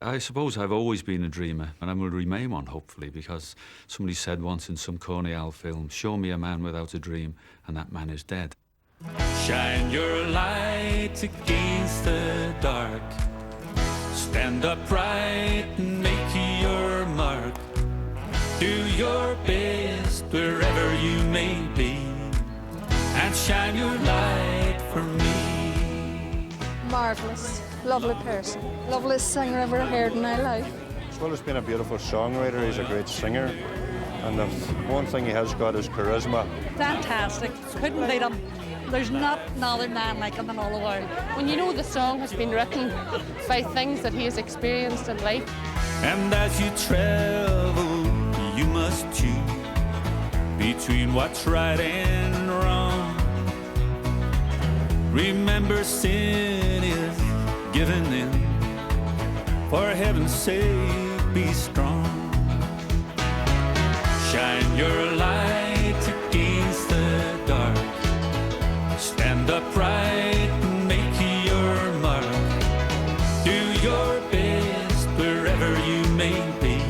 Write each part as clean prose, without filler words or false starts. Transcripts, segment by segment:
I suppose I've always been a dreamer, and I will remain one, hopefully, because somebody said once in some Corny Owl film, show me a man without a dream, and that man is dead. Shine your light against the dark. Stand upright and make your mark. Do your best wherever you may be, and shine your light for me. Marvellous, lovely person, loveliest singer I've ever heard in my life. As well as being a beautiful songwriter, he's a great singer, and the one thing he has got is charisma. Fantastic, couldn't beat him. There's not another man like him in all the world. When you know the song has been written by things that he has experienced in life. And as you travel, you must choose between what's right and wrong. Remember, sin is given in. For heaven's sake, be strong. Shine your light against the dark. Stand upright and make your mark. Do your best wherever you may be,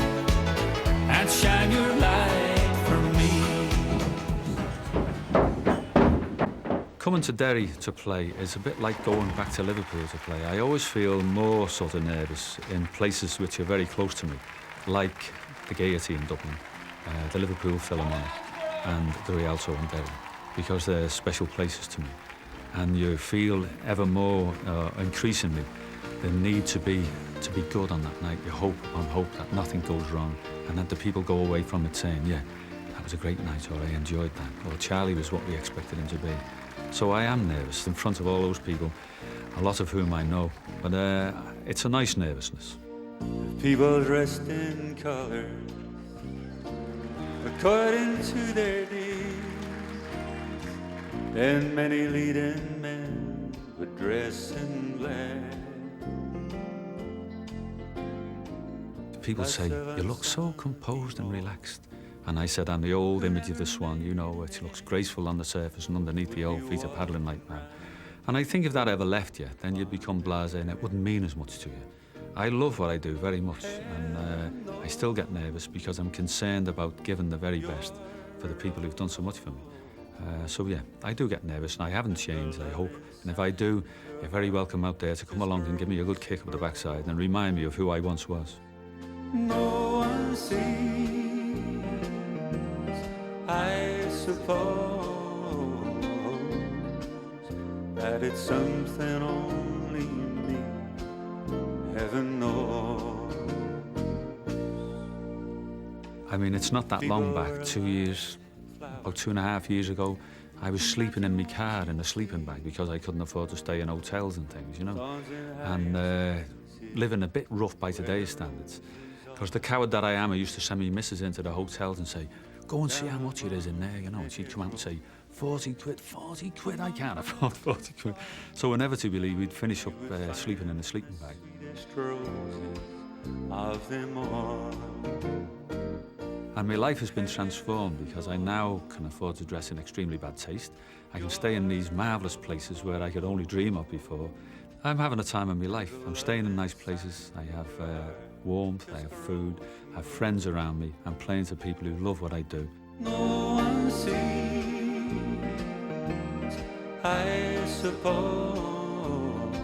and shine your light for me. Coming to Derry to play is a bit like going back to Liverpool to play. I always feel more sort of nervous in places which are very close to me, like the Gaiety in Dublin, the Liverpool Philharmonic and the Rialto in Derry, because they're special places to me. And you feel ever more, increasingly, the need to be good on that night. You hope that nothing goes wrong, and that the people go away from it saying, yeah, that was a great night, or I enjoyed that, or Charlie was what we expected him to be. So I am nervous in front of all those people, a lot of whom I know, but it's a nice nervousness. People dressed in colours according to their deeds, and many leading men would dress in black. People say, you look so composed and relaxed. And I said, I'm the old image of the swan, you know, which looks graceful on the surface and underneath the old feet are paddling like man. And I think if that ever left you, then you'd become blasé and it wouldn't mean as much to you. I love what I do very much, and I still get nervous because I'm concerned about giving the very best for the people who've done so much for me. So yeah, I do get nervous, and I haven't changed, I hope. And if I do, you're very welcome out there to come along and give me a good kick up the backside and remind me of who I once was. No one sees, I suppose, that it's something only me, heaven knows. I mean, it's not that long back, 2 years, about 2.5 years ago, I was sleeping in my car in a sleeping bag because I couldn't afford to stay in hotels and things, you know, and living a bit rough by today's standards. Because the coward that I am, I used to send me missus into the hotels and say, go and see how much it is in there, you know, and she'd come out and say, 40 quid, I can't afford 40 quid. So inevitably, we'd finish up sleeping in a sleeping bag. Of them all. And my life has been transformed because I now can afford to dress in extremely bad taste. I can stay in these marvellous places where I could only dream of before. I'm having a time of my life. I'm staying in nice places. I have warmth, I have food, I have friends around me. I'm playing to people who love what I do. No one sees, I suppose,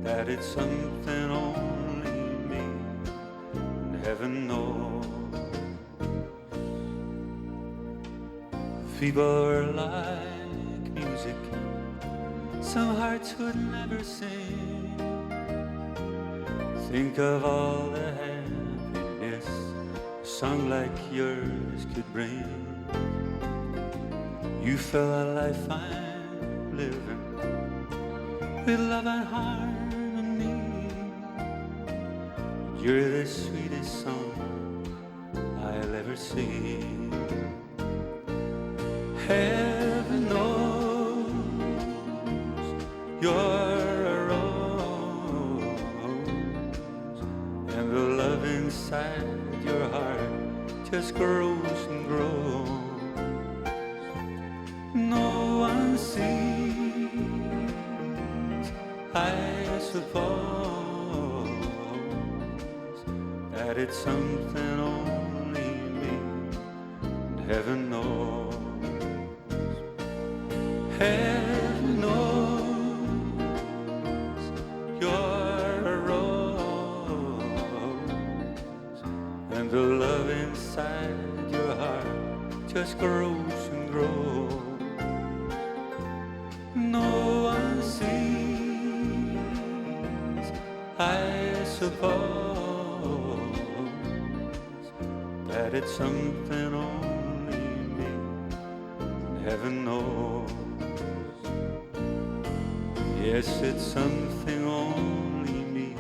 that it's something only me and heaven knows. People are like music, some hearts would never sing. Think of all the happiness a song like yours could bring. You fill a life I'm living with love and harmony. You're the sweetest song I'll ever sing. Heaven knows you're a rose, and the love inside your heart just grows and grows. No one sees, I suppose, that it's something only me and heaven knows. Heaven knows you're a rose, and the love inside your heart just grows and grows. No one sees, I suppose, that it's something only me and heaven knows. Yes, it's something only me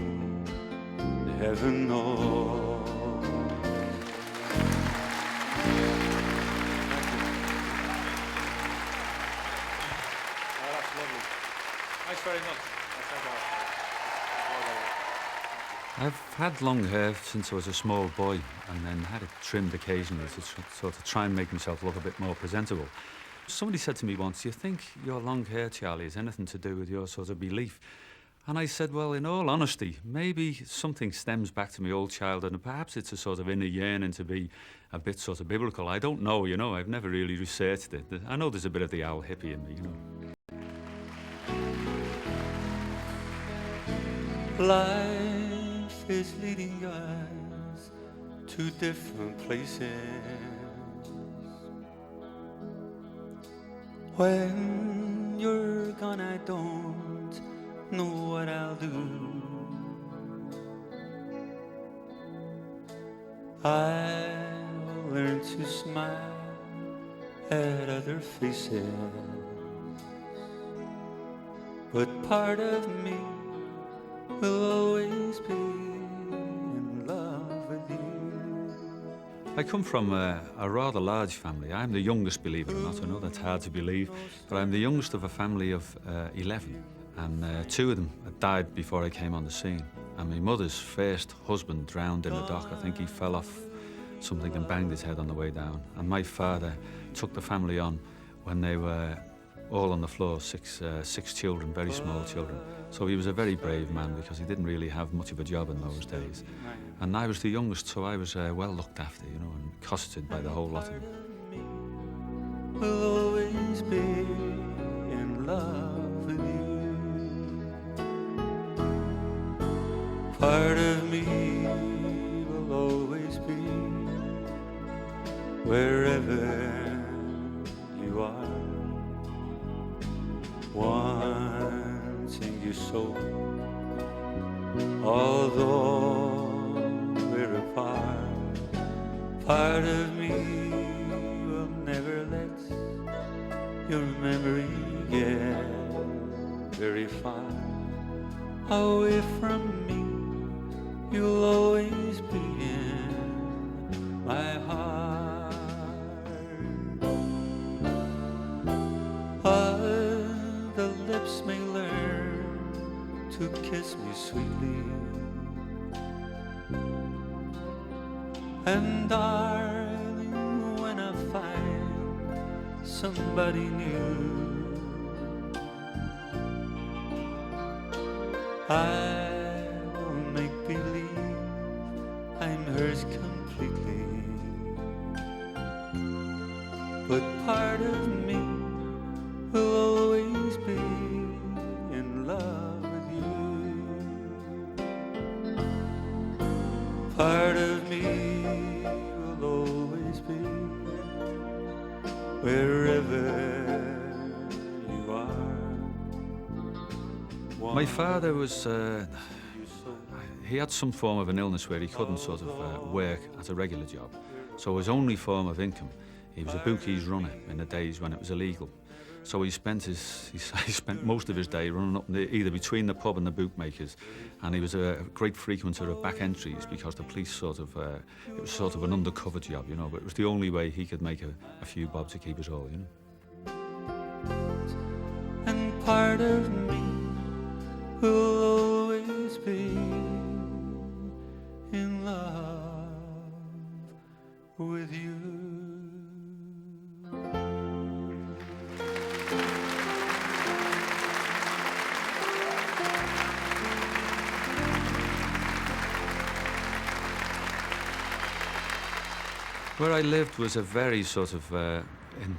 and heaven knows. Thanks very much. I've had long hair since I was a small boy, and then had it trimmed occasionally to sort of try and make myself look a bit more presentable. Somebody said to me once, "Do you think your long hair, Charlie, has anything to do with your sort of belief?" And I said, well, in all honesty, maybe something stems back to my old childhood, and perhaps it's a sort of inner yearning to be a bit sort of biblical. I don't know, you know, I've never really researched it. I know there's a bit of the owl hippie in me, you know. Life is leading us to different places. When you're gone, I don't know what I'll do. I'll learn to smile at other faces, but part of me will always be in love with you. I come from a rather large family. I'm the youngest, believe it or not. I know that's hard to believe, but I'm the youngest of a family of 11. And 2 of them had died before I came on the scene. And my mother's first husband drowned in the dock. I think he fell off something and banged his head on the way down. And my father took the family on when they were all on the floor, 6 children, very small children. So he was a very brave man because he didn't really have much of a job in those days. And I was the youngest, so I was well looked after, you know, and cosseted by the whole lot of them. Will always be in love with you. Part of me will always be wherever you are, wanting you so. Although we're apart, part of me will never let your memory get very far away from me. You'll always be in my heart. The lips may learn to kiss me sweetly, and darling, when I find somebody new, I will make believe I'm hers completely. But part of me will always be in love with you. Part of me will always be wherever you are. My father was, he had some form of an illness where he couldn't sort of work at a regular job. So his only form of income, he was a bookies runner in the days when it was illegal. So he spent he spent most of his day running up either between the pub and the bookmakers, and he was a great frequenter of back entries because the police sort of, it was sort of an undercover job, you know, but it was the only way he could make a few bob to keep us all, you know. And part of me will always be in love with you. Where I lived was a very sort of, in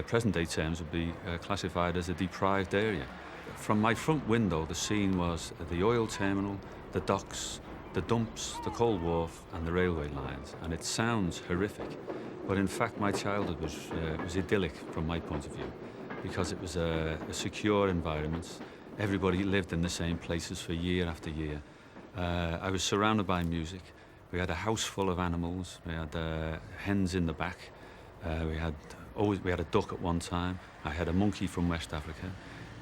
present-day terms, would be classified as a deprived area. From my front window, the scene was the oil terminal, the docks, the dumps, the coal wharf, and the railway lines. And it sounds horrific, but in fact, my childhood was idyllic from my point of view, because it was a secure environment. Everybody lived in the same places for year after year. I was surrounded by music. We had a house full of animals. We had hens in the back. We had a duck at one time. I had a monkey from West Africa.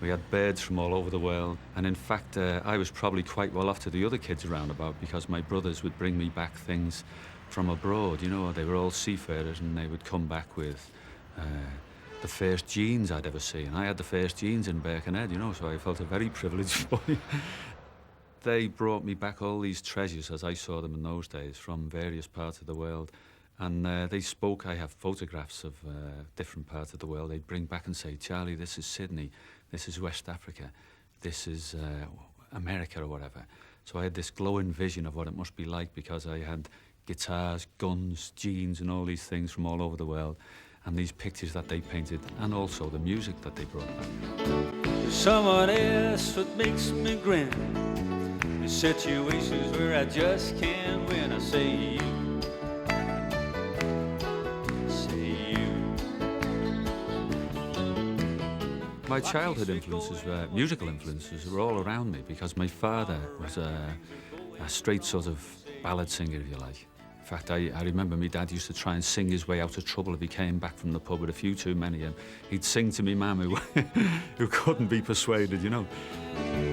We had birds from all over the world. And in fact, I was probably quite well off to the other kids around about, because my brothers would bring me back things from abroad. You know, they were all seafarers, and they would come back with the first jeans I'd ever seen. I had the first jeans in Birkenhead, you know, so I felt a very privileged boy. They brought me back all these treasures, as I saw them in those days, from various parts of the world. And they spoke. I have photographs of different parts of the world. They'd bring back and say, Charlie, this is Sydney, this is West Africa, this is America or whatever. So I had this glowing vision of what it must be like, because I had guitars, guns, jeans, and all these things from all over the world, and these pictures that they painted, and also the music that they brought back. Someone else what makes me grin. The situations where I just can't win. I say you. My childhood influences, musical influences, were all around me, because my father was a straight sort of ballad singer, if you like. In fact, I remember my dad used to try and sing his way out of trouble if he came back from the pub with a few too many. He'd sing to me mum, who couldn't be persuaded, you know.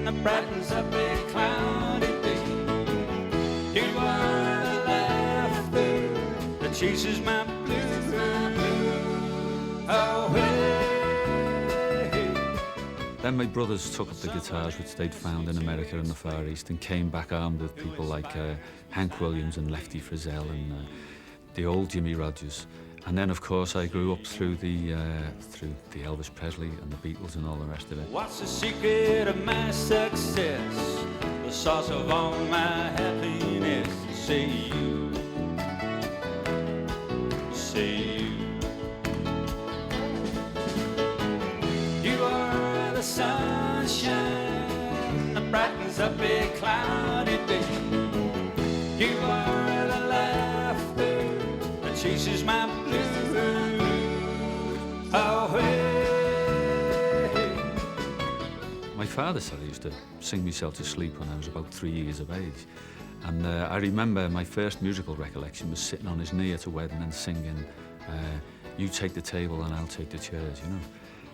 It brightens up a cloudy day. You are the laughter that chases my blues away. Then my brothers took up the guitars which they'd found in America and the Far East, and came back armed with people like Hank Williams and Lefty Frizzell and the old Jimmy Rogers. And then, of course, I grew up through the Elvis Presley and the Beatles and all the rest of it. What's the secret of my success? The source of all my happiness? Say you. Say you. You are the sunshine that brightens up a cloudy day. You are the laughter that chases my blues away. My father said I used to sing myself to sleep when I was about 3 years of age. And I remember my first musical recollection was sitting on his knee at a wedding and singing, you take the table and I'll take the chairs, you know.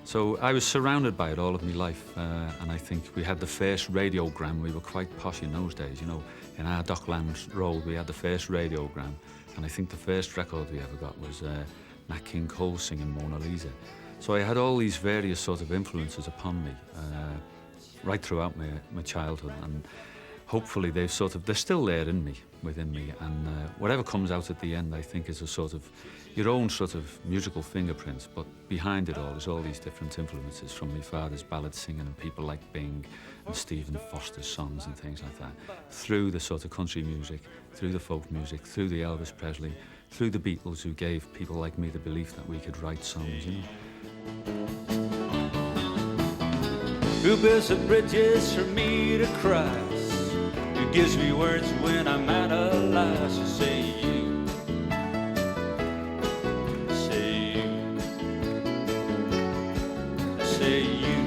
So I was surrounded by it all of my life, and I think we had the first radiogram. We were quite posh in those days, you know. In our Docklands Road, we had the first radiogram, and I think the first record we ever got was Nat King Cole singing Mona Lisa. So I had all these various sort of influences upon me right throughout my childhood, and hopefully they're still there within me, and whatever comes out at the end, I think, is a sort of your own sort of musical fingerprints, but behind it all is all these different influences from my father's ballad singing and people like Bing and Stephen Foster's songs and things like that, through the sort of country music, through the folk music, through the Elvis Presley, through the Beatles, who gave people like me the belief that we could write songs, you know. Who builds the bridges for me to cross? Who gives me words when I'm at a loss? You say you. Say you. Say you.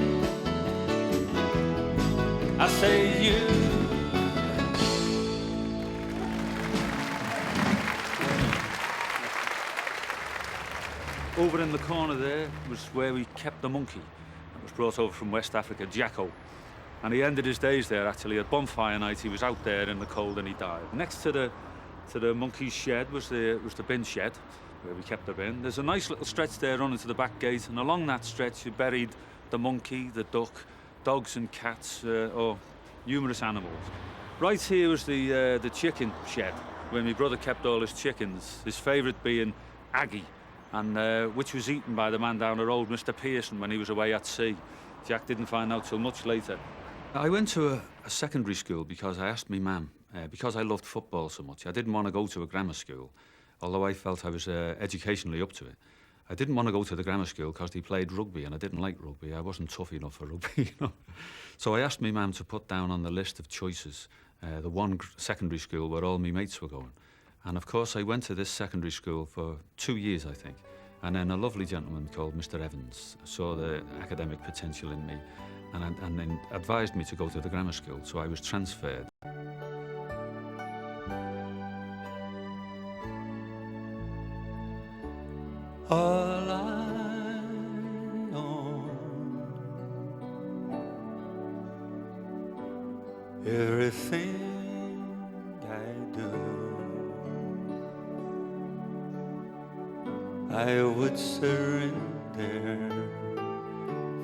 I say you. Over in the corner there was where we kept the monkey. It was brought over from West Africa, Jacko. And he ended his days there, actually. At bonfire night, he was out there in the cold and he died. Next to the monkey's shed was the bin shed, where we kept the bin. There's a nice little stretch there running to the back gate, and along that stretch you buried the monkey, the duck, dogs and cats, or numerous animals. Right here was the chicken shed, where my brother kept all his chickens, his favourite being Aggie, and which was eaten by the man down at old Mr. Pearson when he was away at sea. Jack didn't find out till much later. I went to a secondary school because I asked me mum, because I loved football so much. I didn't want to go to a grammar school. although I felt I was educationally up to it. I didn't want to go to the grammar school because they played rugby and I didn't like rugby. I wasn't tough enough for rugby, you know. So I asked my mum to put down on the list of choices the one secondary school where all my mates were going. And of course I went to this secondary school for 2 years, I think. And then a lovely gentleman called Mr. Evans saw the academic potential in me and then advised me to go to the grammar school. So I was transferred. All I own, everything I do, I would surrender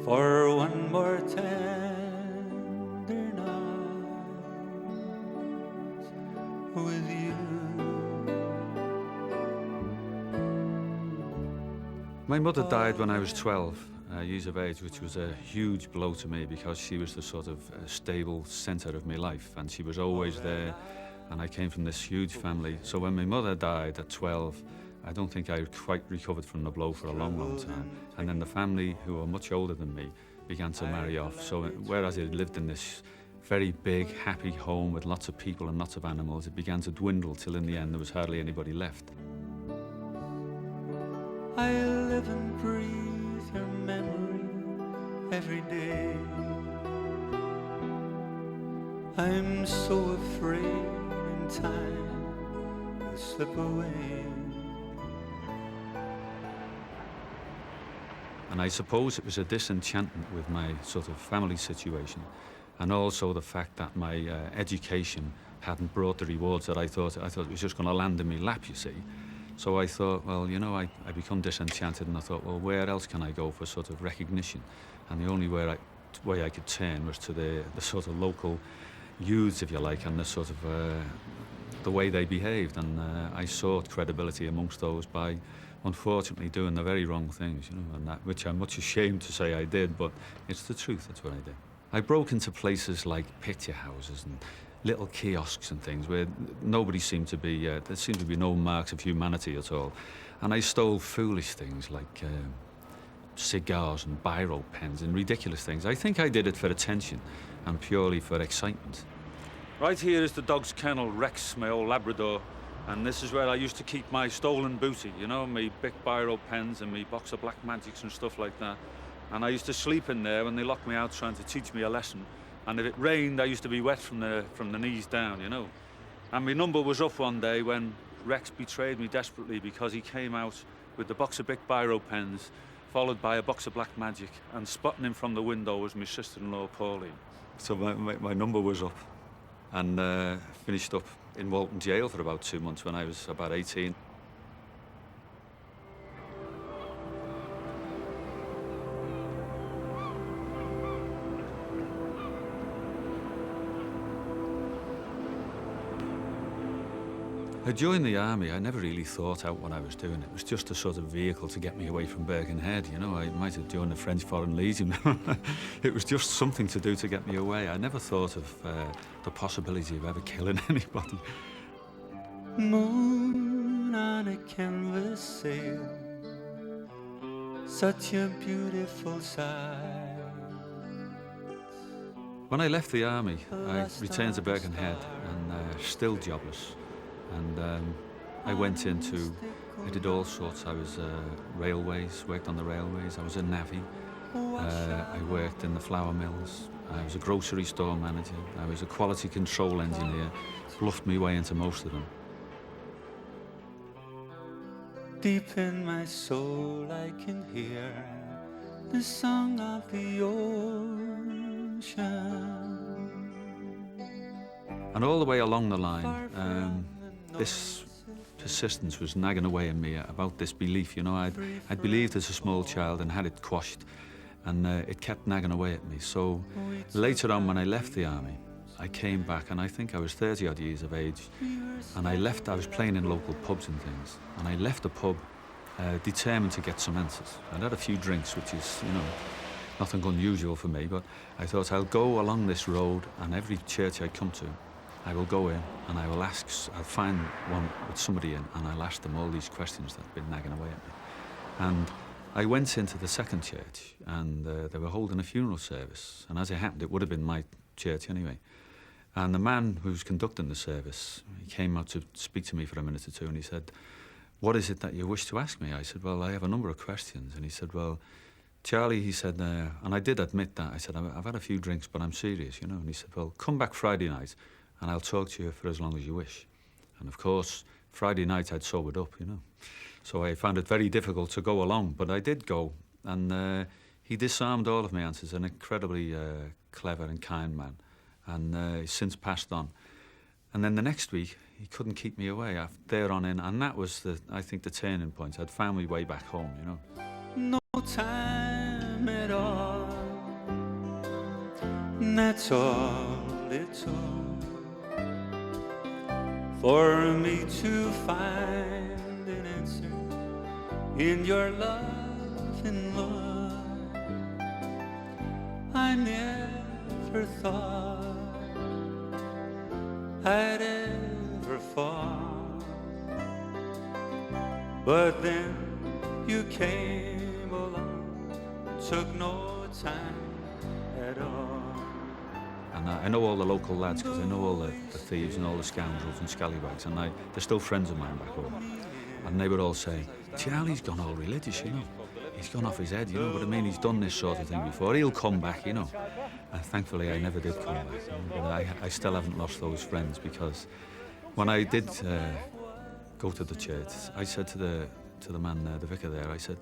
for one more tender night with you. My mother died when I was 12 years of age, which was a huge blow to me because she was the sort of stable centre of my life and she was always there, and I came from this huge family. So when my mother died at 12, I don't think I quite recovered from the blow for a long, long time. And then the family, who were much older than me, began to marry off. So whereas I lived in this very big, happy home with lots of people and lots of animals, it began to dwindle till in the end there was hardly anybody left. I live and breathe your memory every day. I'm so afraid in time will slip away. And I suppose it was a disenchantment with my sort of family situation, and also the fact that my education hadn't brought the rewards that I thought it was just going to land in my lap, you see. So I thought, well, you know, I become disenchanted, and I thought, well, where else can I go for sort of recognition? And the only way I could turn was to the sort of local youths, if you like, and the sort of the way they behaved. And I sought credibility amongst those by, unfortunately, doing the very wrong things, you know, and that, which I'm much ashamed to say I did, but it's the truth. That's what I did. I broke into places like picture houses and little kiosks and things where nobody seemed to be, there seemed to be no marks of humanity at all. And I stole foolish things like cigars and biro pens and ridiculous things. I think I did it for attention and purely for excitement. Right here is the dog's kennel, Rex, my old Labrador. And this is where I used to keep my stolen booty, you know, my big biro pens and my box of Black Magics and stuff like that. And I used to sleep in there when they locked me out trying to teach me a lesson. And if it rained, I used to be wet from the knees down, you know. And my number was up one day when Rex betrayed me desperately because he came out with the box of big biro pens, followed by a box of Black Magic, and spotting him from the window was my sister-in-law, Pauline. So my number was up, and finished up in Walton Jail for about 2 months when I was about 18. I joined the army. I never really thought out what I was doing. It was just a sort of vehicle to get me away from Birkenhead, you know. I might have joined the French Foreign Legion. It was just something to do to get me away. I never thought of the possibility of ever killing anybody. Moon on a canvas sail, such a beautiful sight. When I left the army, I returned to Birkenhead and still jobless. And I went into, I did all sorts. I was railways, worked on the railways. I was a navvy. I worked in the flour mills. I was a grocery store manager. I was a quality control engineer. Bluffed my way into most of them. Deep in my soul I can hear the song of the ocean. And all the way along the line, this persistence was nagging away at me about this belief, you know. I'd believed as a small child and had it quashed, and it kept nagging away at me. So later on, when I left the army, I came back, and I think I was 30-odd years of age, and I was playing in local pubs and things, and I left the pub determined to get some answers. I'd had a few drinks, which is, you know, nothing unusual for me, but I thought I'll go along this road, and every church I come to, I will go in and I will I'll find one with somebody in and I'll ask them all these questions that have been nagging away at me. And I went into the second church and they were holding a funeral service. And as it happened, it would have been my church anyway. And the man who was conducting the service, he came out to speak to me for a minute or two and he said, "What is it that you wish to ask me?" I said, "Well, I have a number of questions." And he said, "Well, Charlie," he said, and I did admit that. I said, "I've had a few drinks, but I'm serious, you know." And he said, "Well, come back Friday night and I'll talk to you for as long as you wish." And of course, Friday night I'd sobered up, you know. So I found it very difficult to go along, but I did go. And he disarmed all of my answers, an incredibly clever and kind man. And he's since passed on. And then the next week, he couldn't keep me away there on in. And that was, I think, the turning point. I'd found my way back home, you know. No time at all, and that's all it took for me to find an answer in your love and love. I never thought I'd ever fall, but then you came along, took no time at all. And I know all the local lads because I know all the thieves and all the scoundrels and scallywags, and they're still friends of mine back home. And they would all say, "Charlie's gone all religious, you know. He's gone off his head, you know what I mean? He's done this sort of thing before. He'll come back, you know." And thankfully, I never did come back. You know, but I still haven't lost those friends because when I did go to the church, I said to the man there, the vicar there, I said,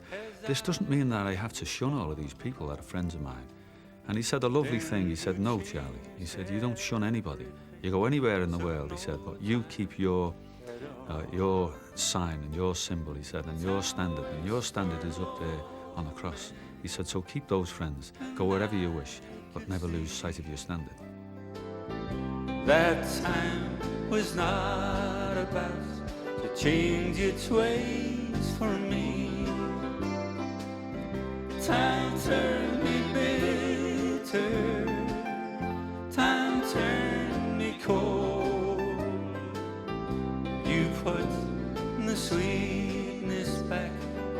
"This doesn't mean that I have to shun all of these people that are friends of mine." And he said a lovely thing. He said, "No, Charlie." He said, "You don't shun anybody. You go anywhere in the world," he said, "but you keep your sign and your symbol," he said, "and your standard is up there on the cross." He said, "So keep those friends. Go wherever you wish, but never lose sight of your standard." That time was not about to change its ways for me. Time turned me bitter, time turned me cold. You put the sweetness back,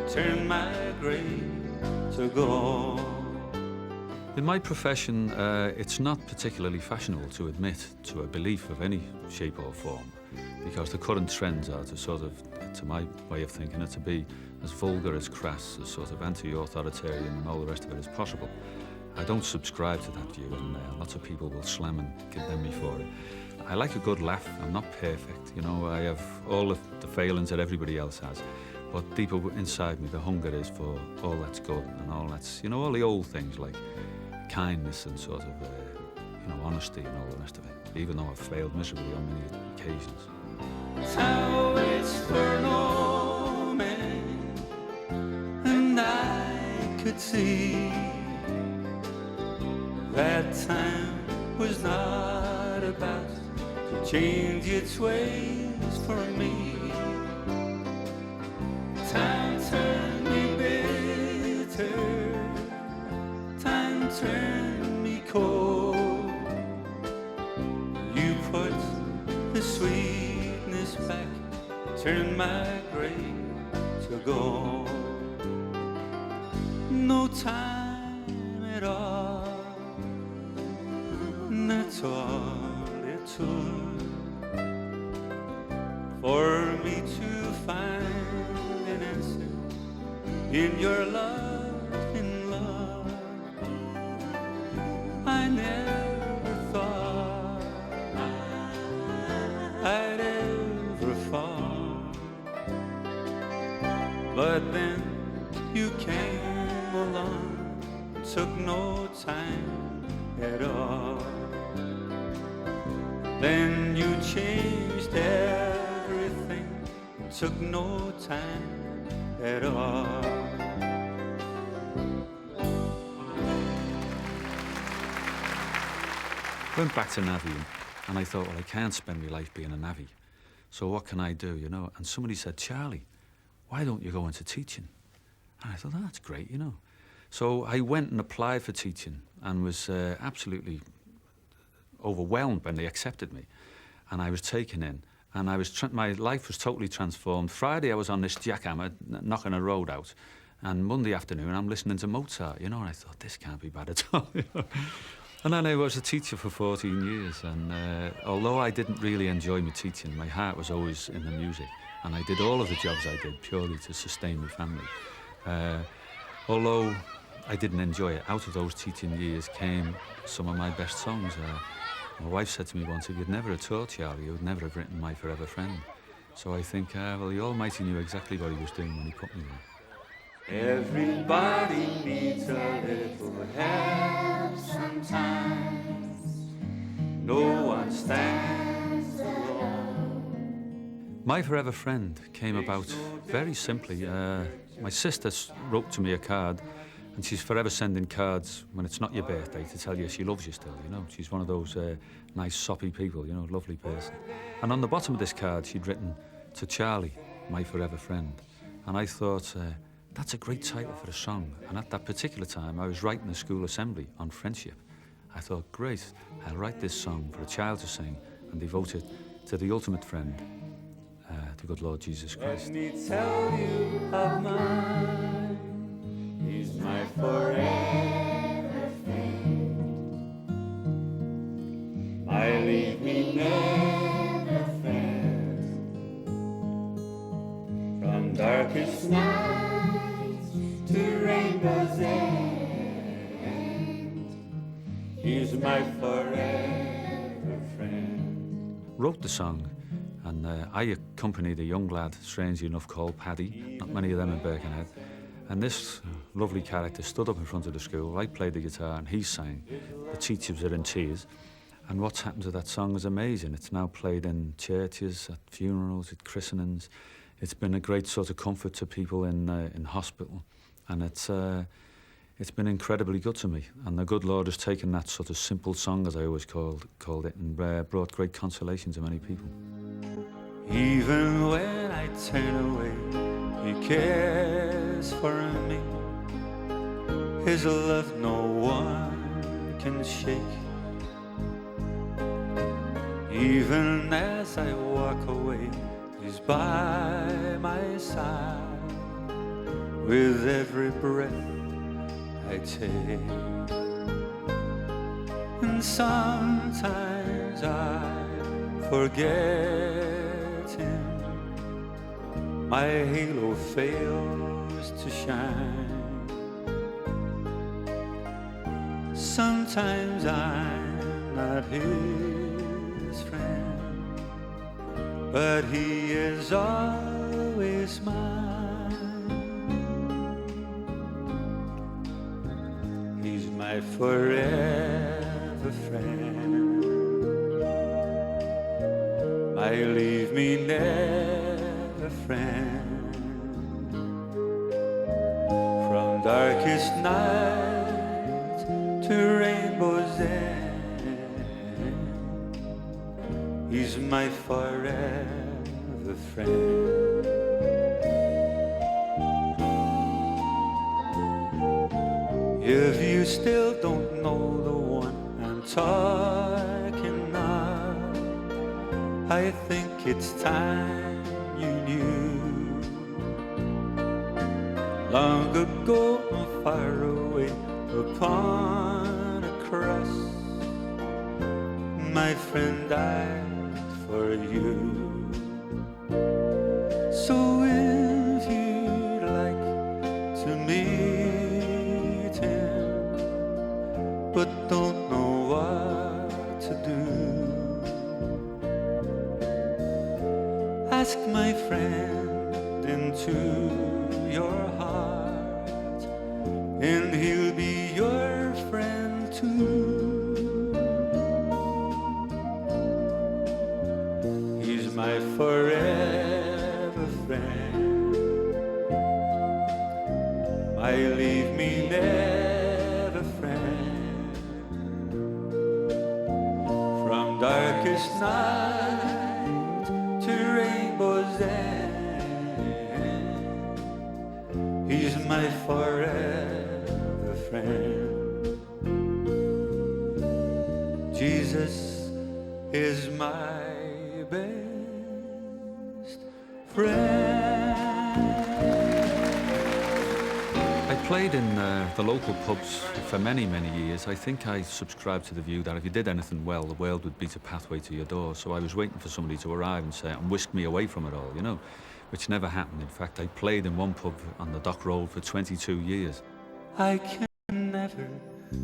turned my grave to gold. In my profession, it's not particularly fashionable to admit to a belief of any shape or form, because the current trends are to sort of, to my way of thinking, to be as vulgar, as crass, as sort of anti-authoritarian and all the rest of it as possible. I don't subscribe to that view, and lots of people will slam and condemn me for it. I like a good laugh. I'm not perfect, you know. I have all of the failings that everybody else has, but deep inside me, the hunger is for all that's good and all that's, you know, all the old things like kindness and sort of, you know, honesty and all the rest of it, even though I've failed miserably on many occasions. How it's for no man, and I could see that time was not about to change its ways for me. Time turned me bitter, time turned me cold. You put the sweetness back, turned my grave to gold. No time at all, and that's all it took for me to find an answer in your love and love. I never thought I'd ever fall, but then you came along, took no time at all. Then you changed everything, took no time at all. Went back to Navvying, and I thought, well, I can't spend my life being a navvy, so what can I do, you know? And somebody said, "Charlie, why don't you go into teaching?" And I thought, oh, that's great, you know. So I went and applied for teaching and was absolutely overwhelmed when they accepted me. and I was taken in, and my life was totally transformed. Friday I was on this jackhammer knocking a road out, and Monday afternoon I'm listening to Mozart, you know, and I thought, this can't be bad at all. You know? And then I was a teacher for 14 years, and although I didn't really enjoy my teaching, my heart was always in the music, and I did all of the jobs I did purely to sustain my family. Although I didn't enjoy it, out of those teaching years came some of my best songs. My wife said to me once, if you'd never have taught Charlie, you would never have written My Forever Friend. So I think, well, the Almighty knew exactly what he was doing when he put me there. Everybody needs a little help sometimes. No one stands alone. My Forever Friend came about very simply. My sister wrote to me a card, and she's forever sending cards when it's not your birthday to tell you she loves you still, you know. She's one of those nice, soppy people, you know, lovely person. And on the bottom of this card, she'd written, to Charlie, my forever friend. And I thought, that's a great title for a song. And at that particular time, I was writing a school assembly on friendship. I thought, great, I'll write this song for a child to sing and devote it to the ultimate friend, the good Lord Jesus Christ. Let me tell you of mine. He's my forever friend. My leave me never friend. From darkest nights to rainbow's end. He's my forever friend. Wrote the song, and I accompanied a young lad, strangely enough, called Paddy. Not many of them in Birkenhead. And this lovely character stood up in front of the school. I played the guitar and he sang. The teachers are in tears. And what's happened to that song is amazing. It's now played in churches, at funerals, at christenings. It's been a great sort of comfort to people in hospital. And it's been incredibly good to me. And the good Lord has taken that sort of simple song, as I always called it, and brought great consolation to many people. Even when I turn away, He cares for me. His love no one can shake. Even as I walk away, He's by my side. With every breath I take. And sometimes I forget Him. My halo fails to shine. Sometimes I'm not His friend, but He is always mine. He's my forever friend. My leave me never friend. From darkest night to rainbow's end, He's my forever friend. If you still don't know the one I'm talking of, I think it's time you knew. Long ago, far away upon a cross, my friend died for you. So if you'd like to meet Him, but don't know what to do, ask my friend into your heart, and he'll be your friend too. He's my forever friend. My leave me never friend. From darkest night to rainbow's end, He's my forever friend. Jesus is my best friend. I played in the local pubs for many, many years. I think I subscribed to the view that if you did anything well, the world would beat a pathway to your door. So I was waiting for somebody to arrive and say, and whisk me away from it all, you know, which never happened. In fact, I played in one pub on the Dock Road for 22 years. I can never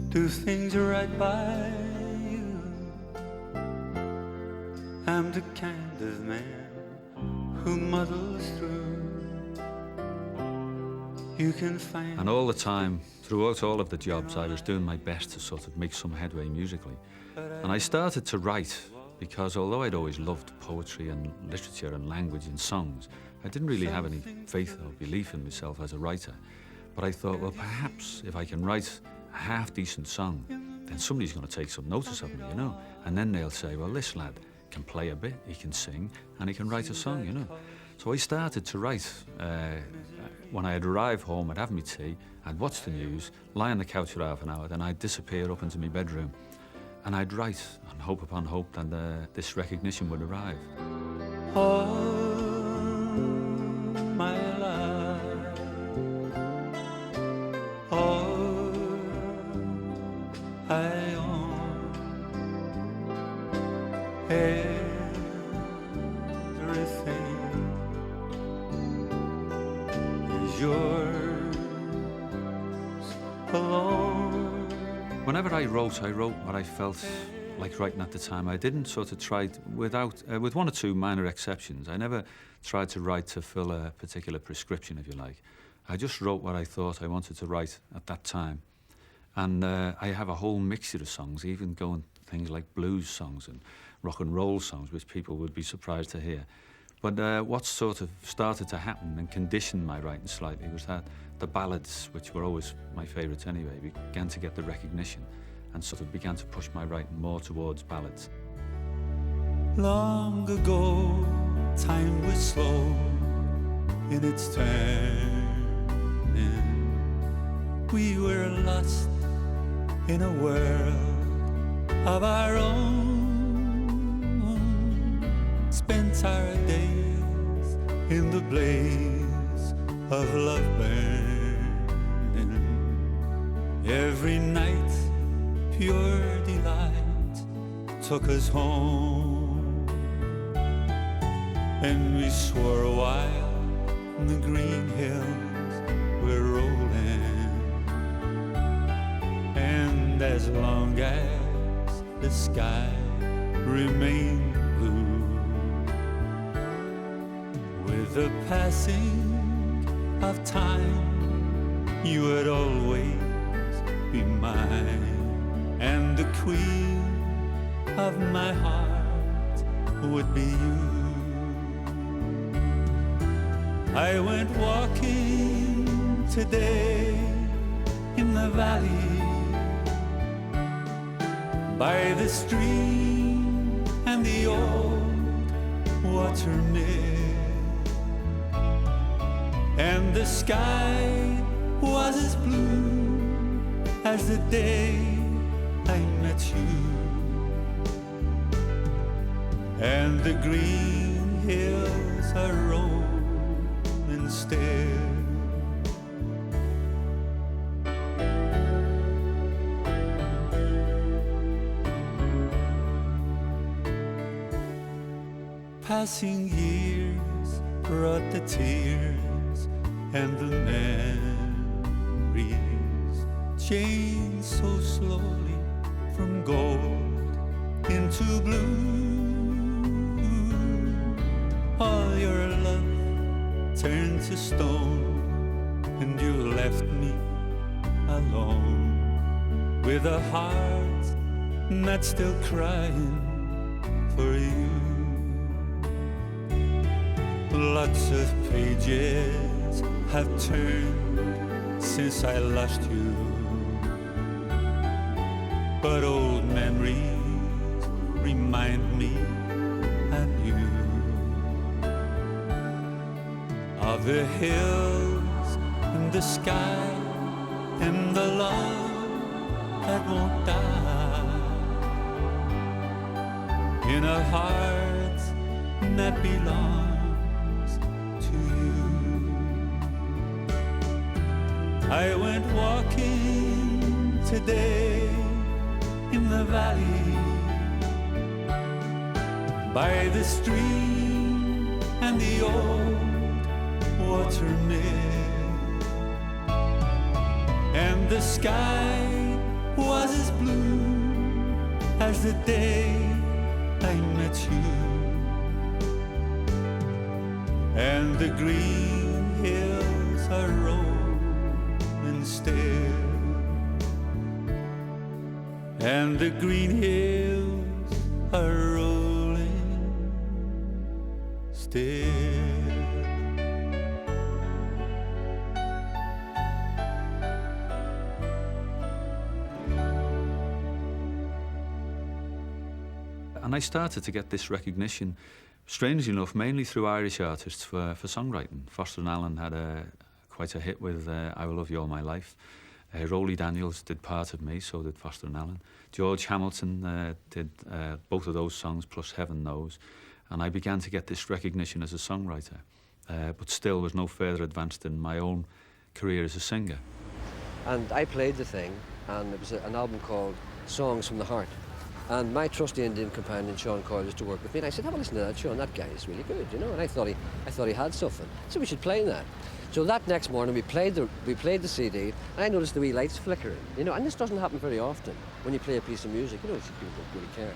do things right by you. I'm the kind of man who muddles through. You can find. And all the time, throughout all of the jobs, I was doing my best to sort of make some headway musically. And I started to write because although I'd always loved poetry and literature and language and songs, I didn't really have any faith or belief in myself as a writer. But I thought, well, perhaps if I can write a half-decent song, then somebody's going to take some notice of me, you know. And then they'll say, well, this lad can play a bit, he can sing, and he can write a song, you know. So I started to write. When I'd arrive home, I'd have my tea, I'd watch the news, lie on the couch for half an hour, then I'd disappear up into my bedroom, and I'd write, and hope upon hope that this recognition would arrive. All my life, all I own, everything is yours alone. Whenever I wrote what I felt like writing at the time. I didn't sort of try, with one or two minor exceptions, I never tried to write to fill a particular prescription, if you like. I just wrote what I thought I wanted to write at that time. And I have a whole mixture of songs, even going things like blues songs and rock and roll songs, which people would be surprised to hear. But what sort of started to happen and conditioned my writing slightly was that the ballads, which were always my favourites anyway, began to get the recognition and sort of began to push my writing more towards ballads. Long ago, time was slow in its turning. We were lost in a world of our own. Spent our days in the blaze of love burning. Every night, pure delight took us home. And we swore a while the green hills were rolling. And as long as the sky remained blue, with the passing of time, you would always be mine. And the queen of my heart would be you. I went walking today in the valley, by the stream and the old water mill. And the sky was as blue as the day I met you. And the green hills are rolling still. Passing years brought the tears and the memories, changed so slowly from gold into blue. All your love turned to stone, and you left me alone, with a heart that's still crying for you. Lots of pages have turned since I lost you, but old memories remind me and you of the hills and the sky and the love that won't die. in a heart that belongs to you. I went walking today in the valley by the stream and the old water mill, and the sky was as blue as the day I met you, and the green hills are rolling still, and the green hills are rolling still. And I started to get this recognition, strangely enough, mainly through Irish artists for songwriting. Foster and Allen had quite a hit with I Will Love You All My Life. Rolly Daniels did Part of Me, so did Foster and Allen. George Hamilton did both of those songs, plus Heaven Knows. And I began to get this recognition as a songwriter, but still was no further advanced in my own career as a singer. And I played the thing, and it was an album called Songs from the Heart. And my trusty Indian companion, Sean Coyle, used to work with me, and I said, have a listen to that, Sean, that guy is really good, you know, and I thought he had something. So we should play that. So that next morning we played the CD, and I noticed the wee lights flickering, you know, and this doesn't happen very often when you play a piece of music, you know, people don't really care.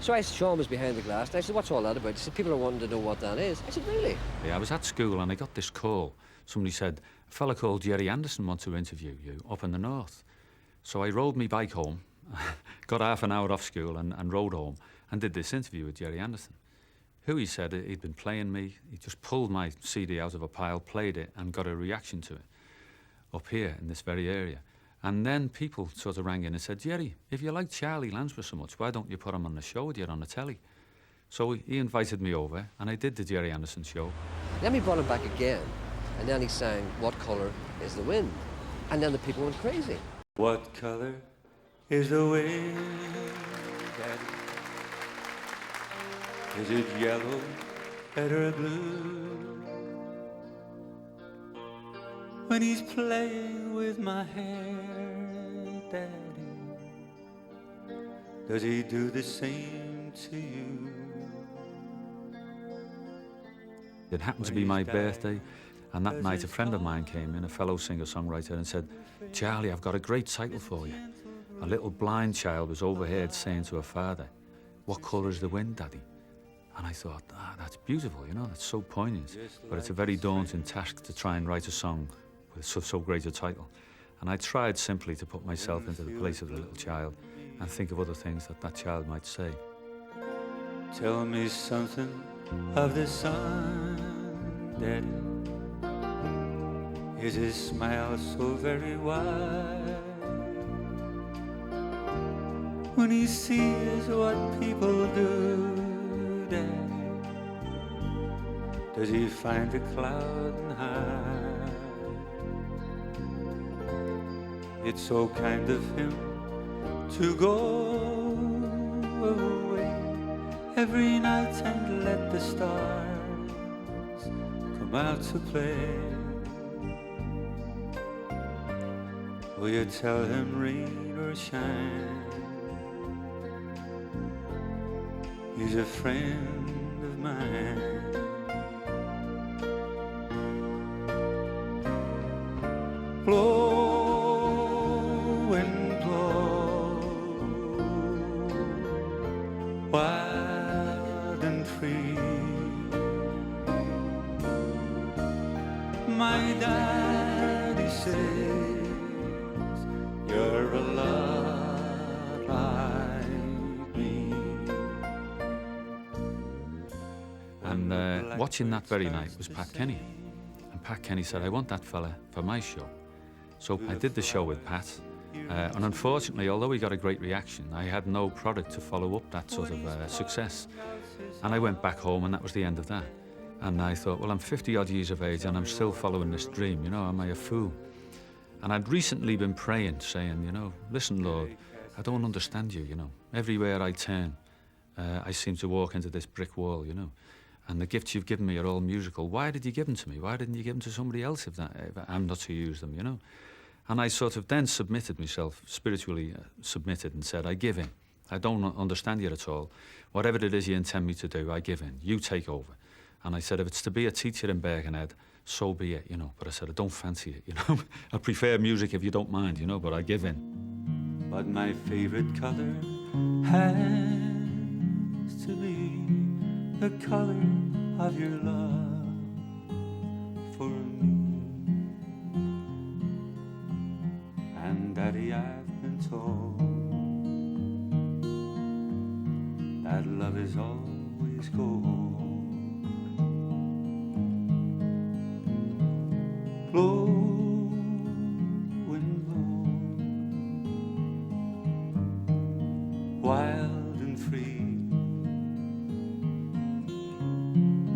So Sean was behind the glass, and I said, what's all that about? He said, people are wanting to know what that is. I said, really? Yeah, I was at school and I got this call. Somebody said, a fella called Jerry Anderson wants to interview you up in the north. So I rode my bike home, got half an hour off school and rode home and did this interview with Jerry Anderson, who he said he'd been playing me. He just pulled my CD out of a pile, played it, and got a reaction to it up here in this very area. And then people sort of rang in and said, Jerry, if you like Charlie Landsborough so much, why don't you put him on the show with you on the telly? So he invited me over, and I did the Jerry Anderson show. Then we brought him back again, and then he sang, What Colour is the Wind? And then the people went crazy. What color is the wind, Daddy? Is it yellow, red, or blue? When he's playing with my hair, Daddy, does he do the same to you? It happened to be my birthday, and that night a friend of mine came in, a fellow singer-songwriter, and said, Charlie, I've got a great title for you. A little blind child was overheard saying to her father, what colour is the wind, Daddy? And I thought, that's beautiful, you know, that's so poignant. But it's a very daunting task to try and write a song with so great a title. And I tried simply to put myself into the place of the little child and think of other things that child might say. Tell me something of the sun, Daddy. Is his smile so very wide? When he sees what people do, Daddy, does he find a cloud and hide? It's so kind of him to go away every night and let the stars come out to play. Will you tell him rain or shine? He's a friend of mine. Blow and blow, wild and free. My daddy says you're a lot like me. And watching that very night was Pat Kenny. And Pat Kenny said, I want that fella for my show. So I did the show with Pat. And unfortunately, although he got a great reaction, I had no product to follow up that sort of success. And I went back home, and that was the end of that. And I thought, well, I'm 50-odd years of age, and I'm still following this dream, you know, am I a fool? And I'd recently been praying, saying, you know, listen, Lord, I don't understand you, you know. Everywhere I turn, I seem to walk into this brick wall, you know. And the gifts you've given me are all musical. Why did you give them to me? Why didn't you give them to somebody else if I'm not to use them, you know? And I sort of then submitted myself, spiritually submitted, and said, I give in. I don't understand you at all. Whatever it is you intend me to do, I give in. You take over. And I said, if it's to be a teacher in Birkenhead, so be it, you know. But I said, I don't fancy it, you know. I prefer music if you don't mind, you know, but I give in. But my favorite color has to be the color of your love for me. And Daddy, I've been told that love is always gold. Blowing low, wild and free.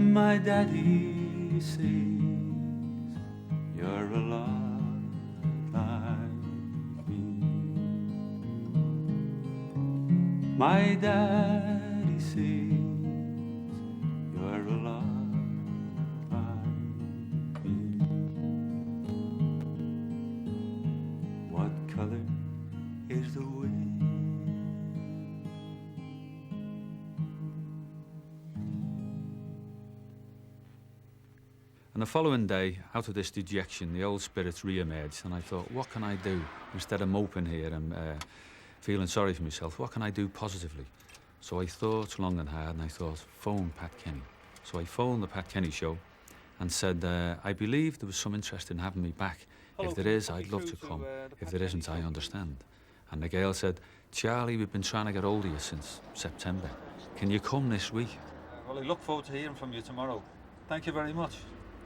My daddy says you're a lot like me. My daddy says you're a lot like me. What color is the wind? And the following day, out of this dejection, the old spirits re-emerged, and I thought, what can I do? Instead of moping here and feeling sorry for myself, what can I do positively? So I thought long and hard, and I thought, phone Pat Kenny. So I phoned the Pat Kenny show and said, I believe there was some interest in having me back. If there is, I'd love to come. If there isn't, I understand. And the girl said, Charlie, we've been trying to get hold of you since September. Can you come this week? Well, I look forward to hearing from you tomorrow. Thank you very much.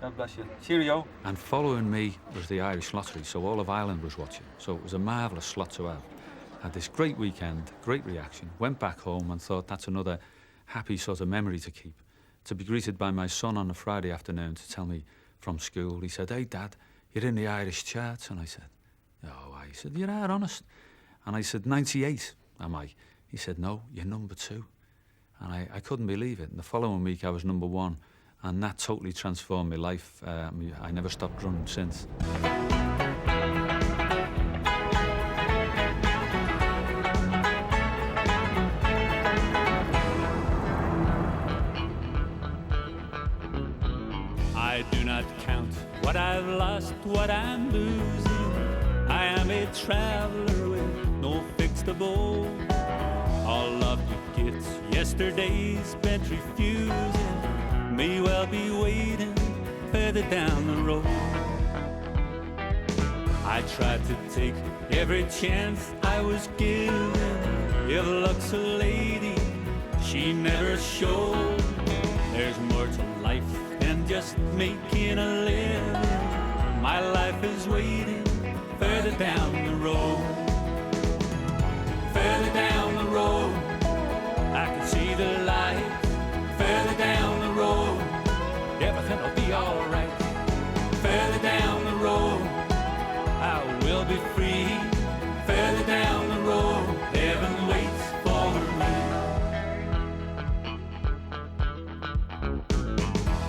God bless you. Cheerio. And following me was the Irish lottery, so all of Ireland was watching. So it was a marvellous slot to have. Had this great weekend, great reaction, went back home and thought that's another happy sort of memory to keep. To be greeted by my son on a Friday afternoon to tell me from school, he said, hey Dad, you're in the Irish charts. And I said, oh, he said, you're that honest? And I said, 98, am I? He said, no, you're number 2. And I couldn't believe it. And the following week I was number 1. And that totally transformed my life. I never stopped running since. I do not count what I've lost, what I'm losing. I am a traveler with no fixed abode. All of your gifts, yesterday's spent refusing, may well be waiting further down the road. I tried to take every chance I was given. If luck's a lady, she never showed. There's more to life than just making a living. My life is waiting further down the road. Further down the road, I can see the light. Further down the road, everything will be alright. Further down the road, I will be free. Further down the road, heaven waits for me.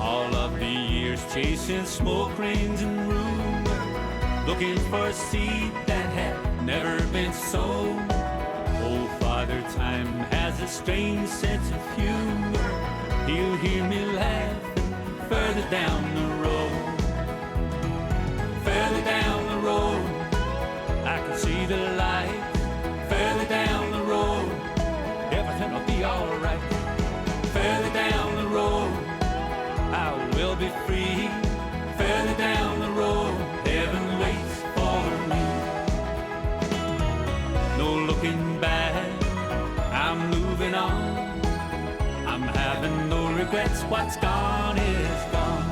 All of the years chasing smoke rings and rumors, looking for a seed that had never been sown. Oh, Father Time has a strange sense of humor. He'll hear me laughing further down the road. Further down the road, I can see the light. Further down the road, everything will be alright. Further down the road, I will be free. Further down the road, heaven waits for me. No looking back, I'm moving on. I'm having no regrets, what's gone is gone.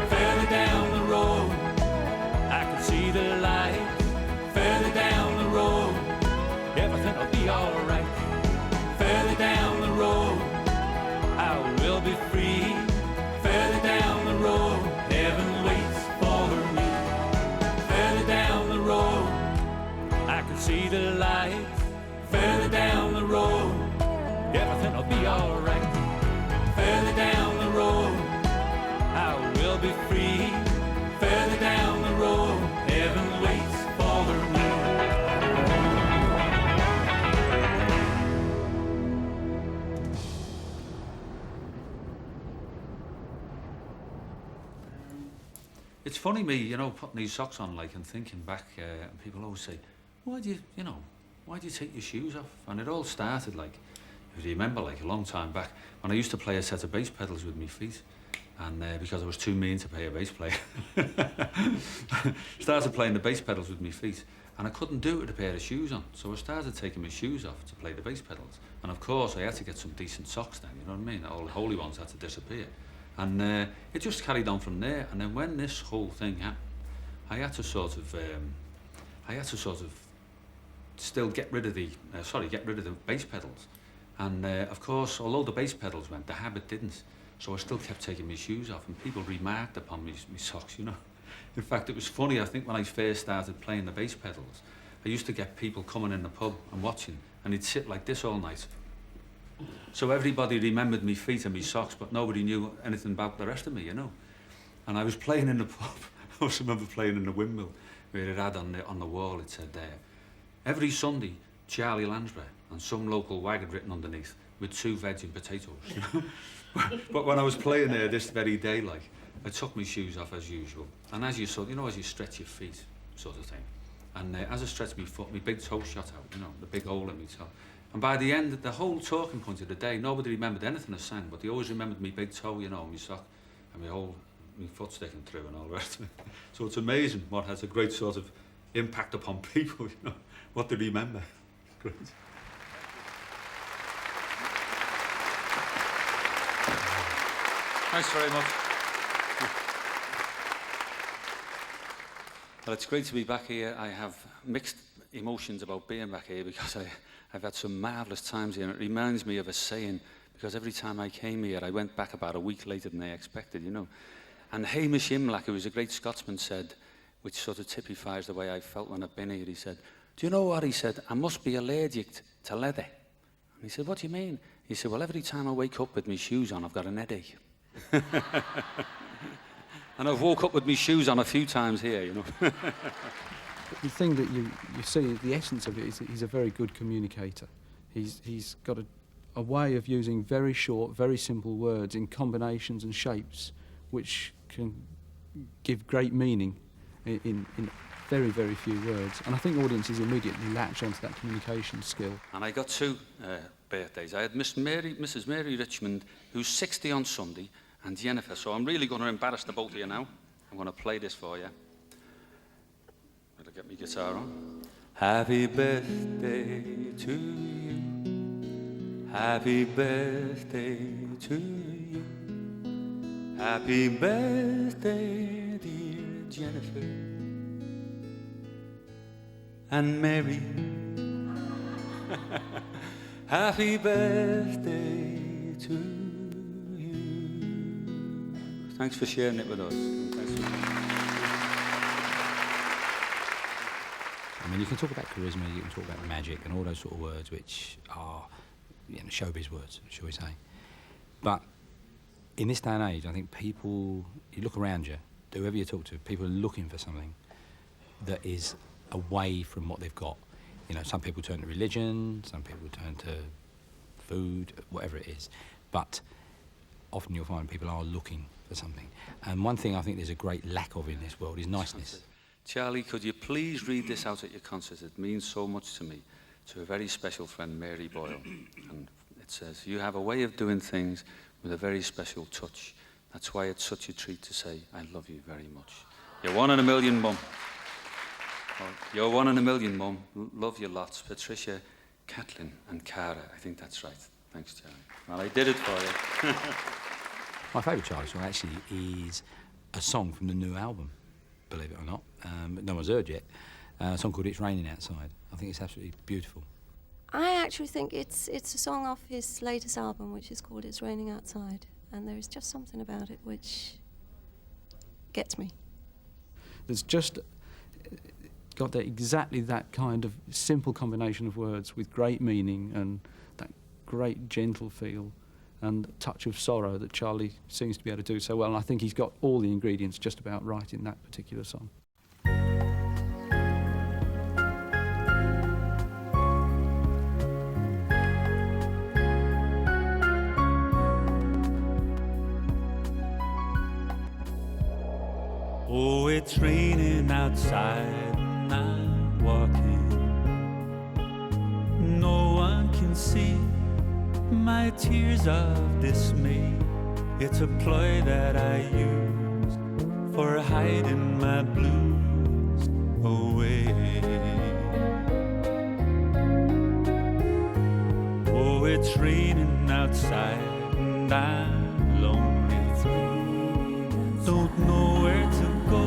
Further down the road, I can see see the light further down the road. Everything'll be alright. Further down the road, I will be free. Further down the road, heaven waits for me. It's funny me, you know, putting these socks on, like, and thinking back, and people always say, why do you take your shoes off? And it all started, like, if you remember, like, a long time back, when I used to play a set of bass pedals with my feet, and because I was too mean to pay a bass player, started playing the bass pedals with my feet, and I couldn't do it with a pair of shoes on, so I started taking my shoes off to play the bass pedals. And of course, I had to get some decent socks then, you know what I mean? All the holy ones had to disappear. And it just carried on from there. And then when this whole thing happened, I had to sort of still get rid of the bass pedals. And of course, although the bass pedals went, the habit didn't. So I still kept taking my shoes off, and people remarked upon my socks, you know. In fact, it was funny, I think when I first started playing the bass pedals, I used to get people coming in the pub and watching, and they'd sit like this all night. So everybody remembered me feet and me socks, but nobody knew anything about the rest of me, you know. And I was playing in the pub. I also remember playing in the windmill, where it had on the wall, it said there, every Sunday, Charlie Landsborough, and some local wag had written underneath, with 2 veg and potatoes, you know. But when I was playing there this very day, like, I took my shoes off as usual. And as you saw, you know, as you stretch your feet, sort of thing. And as I stretched my foot, my big toe shot out, you know, the big hole in my toe. And by the end, the whole talking point of the day, nobody remembered anything I sang, but they always remembered my big toe, you know, my sock, and my foot sticking through and all the rest of it. So it's amazing what has a great sort of impact upon people, you know, what they remember. Great. Thanks very much. Well, it's great to be back here. I have mixed emotions about being back here because I've had some marvellous times here, and it reminds me of a saying, because every time I came here, I went back about a week later than I expected, you know. And Hamish Imlach, who was a great Scotsman, said, which sort of typifies the way I felt when I've been here, he said, do you know what? He said, I must be allergic to leather. And he said, what do you mean? He said, well, every time I wake up with my shoes on, I've got an headache. And I've woke up with my shoes on a few times here, you know. The thing that you see, the essence of it is that he's a very good communicator. He's got a way of using very short, very simple words in combinations and shapes, which can give great meaning in very, very few words. And I think audiences immediately latch onto that communication skill. And I got 2 birthdays. I had Mrs. Mary Richmond, who's 60 on Sunday, and Jennifer. So I'm really going to embarrass the both of you now. I'm going to play this for you. Better get my guitar on. Happy birthday to you. Happy birthday to you. Happy birthday, dear Jennifer. And Mary. Happy birthday to you. Thanks for sharing it with us. I mean, you can talk about charisma, you can talk about magic and all those sort of words which are, you know, showbiz words, shall we say. But in this day and age, I think people, you look around you, whoever you talk to, people are looking for something that is away from what they've got. You know, some people turn to religion, some people turn to food, whatever it is. But often you'll find people are looking for something. And one thing I think there's a great lack of in this world is niceness. Charlie, could you please read this out at your concert? It means so much to me, to a very special friend, Mary Boyle. And it says, you have a way of doing things with a very special touch. That's why it's such a treat to say, I love you very much. You're 1 in a million, Mum. Well, you're 1 in a million, Mum. Love you lots. Patricia, Caitlin and Cara. I think that's right. Thanks, Charlie. Well, I did it for you. My favourite Charlie song actually is a song from the new album, believe it or not. No one's heard yet. A song called It's Raining Outside. I think it's absolutely beautiful. I actually think it's a song off his latest album, which is called It's Raining Outside. And there is just something about it which gets me. There's just got exactly that kind of simple combination of words with great meaning and that great gentle feel and touch of sorrow that Charlie seems to be able to do so well. And I think he's got all the ingredients just about right in that particular song. Oh, it's raining outside and I'm walking. No one can see my tears of dismay. It's a ploy that I use for hiding my blues away. Oh, it's raining outside and I'm lonely. Don't know where to go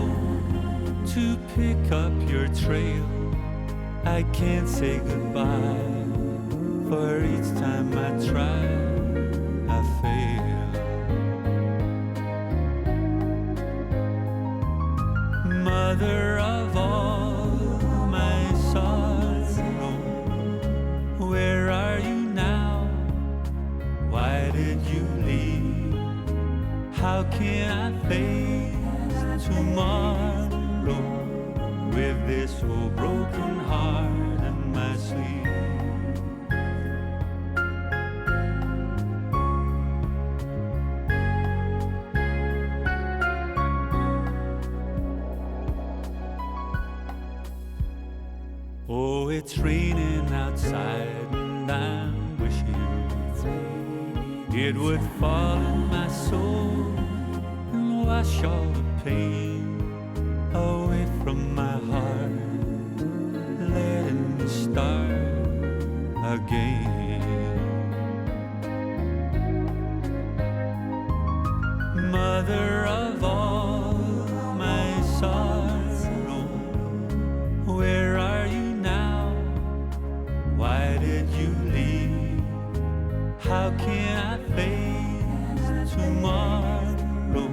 to pick up your trail. I can't say goodbye, for each time I try, I fail. Mother of all my sorrow, where are you now? Why did you leave? How can I face tomorrow with this old broken heart in my sleeve? Oh, it's raining outside and I'm wishing it would fall in my soul and wash all the pain away from my heart, letting me start again. Mother of all my sorrow, where are you now? Why did you leave? How can I face tomorrow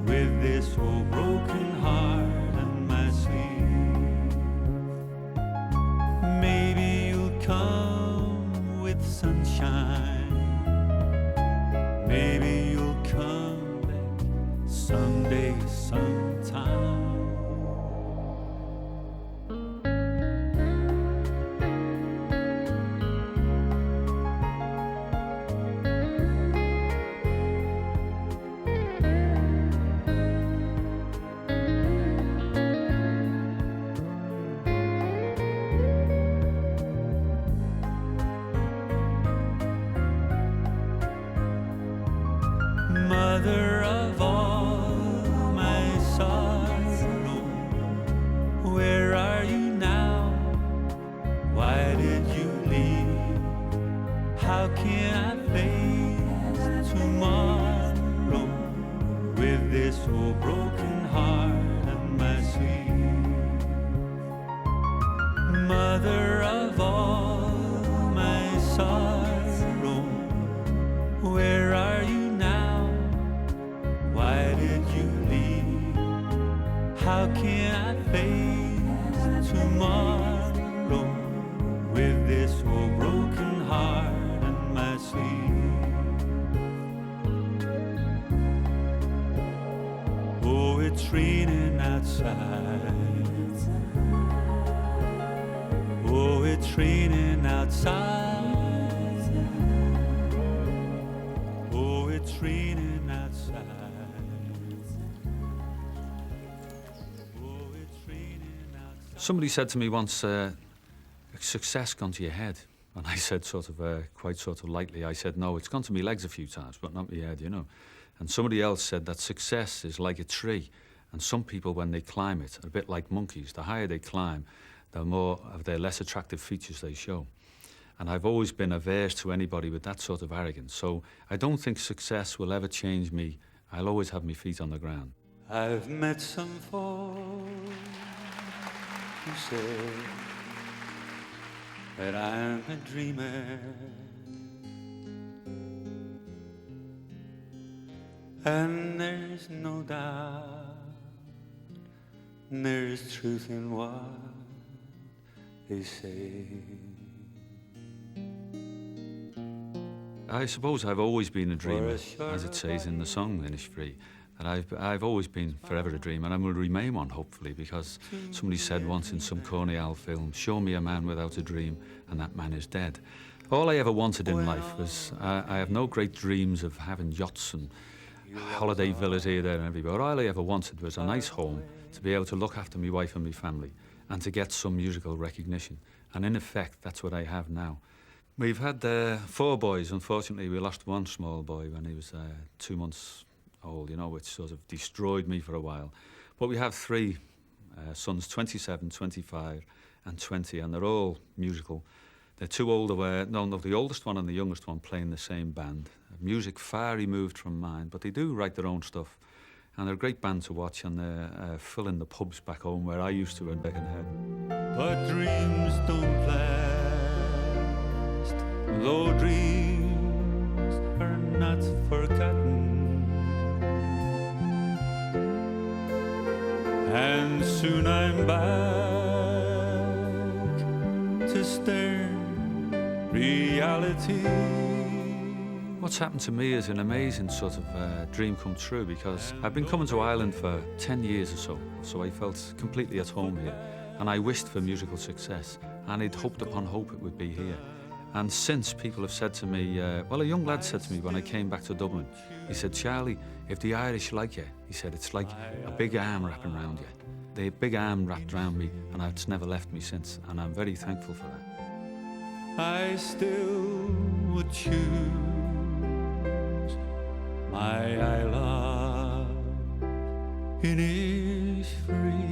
with this old broken heart in my sleeve? Maybe you'll come with sunshine. Maybe you'll come back someday, sometime. Mother of all my sorrow, where are you now? Why did you leave? How can I face tomorrow with this old broken heart in my sleeve? Mother of all my sorrow, where are you now? Why did you leave? How can I face tomorrow with this old broken heart in my sleeve? Oh, it's raining outside. Oh, it's raining outside. Oh, it's raining outside. Somebody said to me once, success gone to your head? And I said quite sort of lightly, I said, no, it's gone to my legs a few times, but not my head, you know. And somebody else said that success is like a tree, and some people, when they climb it, are a bit like monkeys. The higher they climb, the more of their less attractive features they show. And I've always been averse to anybody with that sort of arrogance. So I don't think success will ever change me. I'll always have my feet on the ground. I've met some folks who say that I'm a dreamer, and there's no doubt there's truth in what they say. I suppose I've always been a dreamer, as it says in the song Innisfree, that I've always been forever a dreamer, and I will remain one, hopefully, because somebody said once in some Corny Owl film, show me a man without a dream, and that man is dead. All I ever wanted in life was, I have no great dreams of having yachts and holiday villas here, there and everywhere. All I ever wanted was a nice home, to be able to look after my wife and my family, and to get some musical recognition. And in effect, that's what I have now. We've had 4 boys. Unfortunately, we lost one small boy when he was 2 months old, you know, which sort of destroyed me for a while. But we have 3 sons, 27, 25 and 20, and they're all musical. They're 2 older, no, the oldest one and the youngest one play in the same band. Music far removed from mine, but they do write their own stuff. And they're a great band to watch, and they're filling the pubs back home where I used to in Beckenhead. But dreams don't last, though dreams are not forgotten. And soon I'm back to stern reality. What's happened to me is an amazing sort of dream come true, because I've been coming to Ireland for 10 years or so I felt completely at home here, and I wished for musical success, and I'd hoped upon hope it would be here. And since, people have said to me, well, a young lad said to me when I came back to Dublin, he said, Charlie, if the Irish like you, he said, it's like a big arm wrapping around you. The big arm wrapped around me, and it's never left me since, and I'm very thankful for that. I still would choose my I love Innisfree.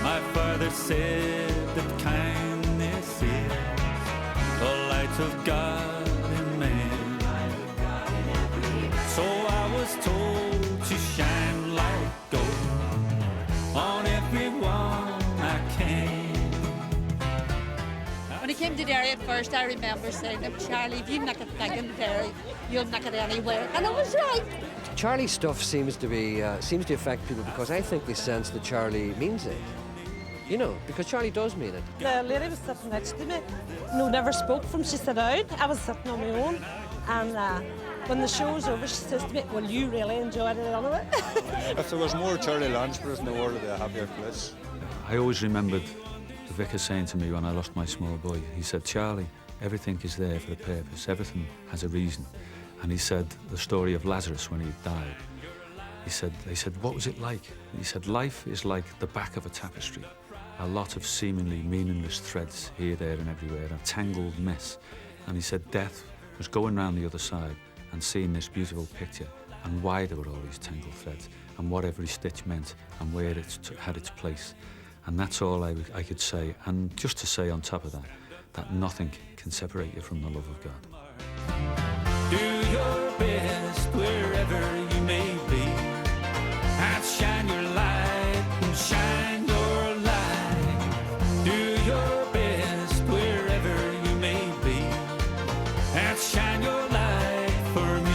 My father said that kindness is the light of God in man. So I was told to shine like gold on everyone I can. When he came to Derry at first, I remember saying to him, Charlie, if you knock a thing in Derry, you'll knock it anywhere. And I was right. Charlie's stuff seems to affect people because I think they sense that Charlie means it. You know, because Charlie does mean it. The lady was sitting next to me. No, never spoke from. She sat down. I was sitting on my own. And when the show was over, she says to me, well, you really enjoyed it, anyway. If there was more Charlie Landsboroughs in the world, it'd be a happier place. I always remembered the vicar saying to me when I lost my small boy, he said, Charlie, everything is there for a purpose, everything has a reason. And he said the story of Lazarus when he died. They said, what was it like? And he said, life is like the back of a tapestry. A lot of seemingly meaningless threads here, there and everywhere, a tangled mess. And he said death was going round the other side and seeing this beautiful picture and why there were all these tangled threads and what every stitch meant and where it had its place. And that's all I could say. And just to say on top of that nothing can separate you from the love of God. Do your best wherever you may be, and shine your light and shine your light. Do your best wherever you may be, and shine your light for me.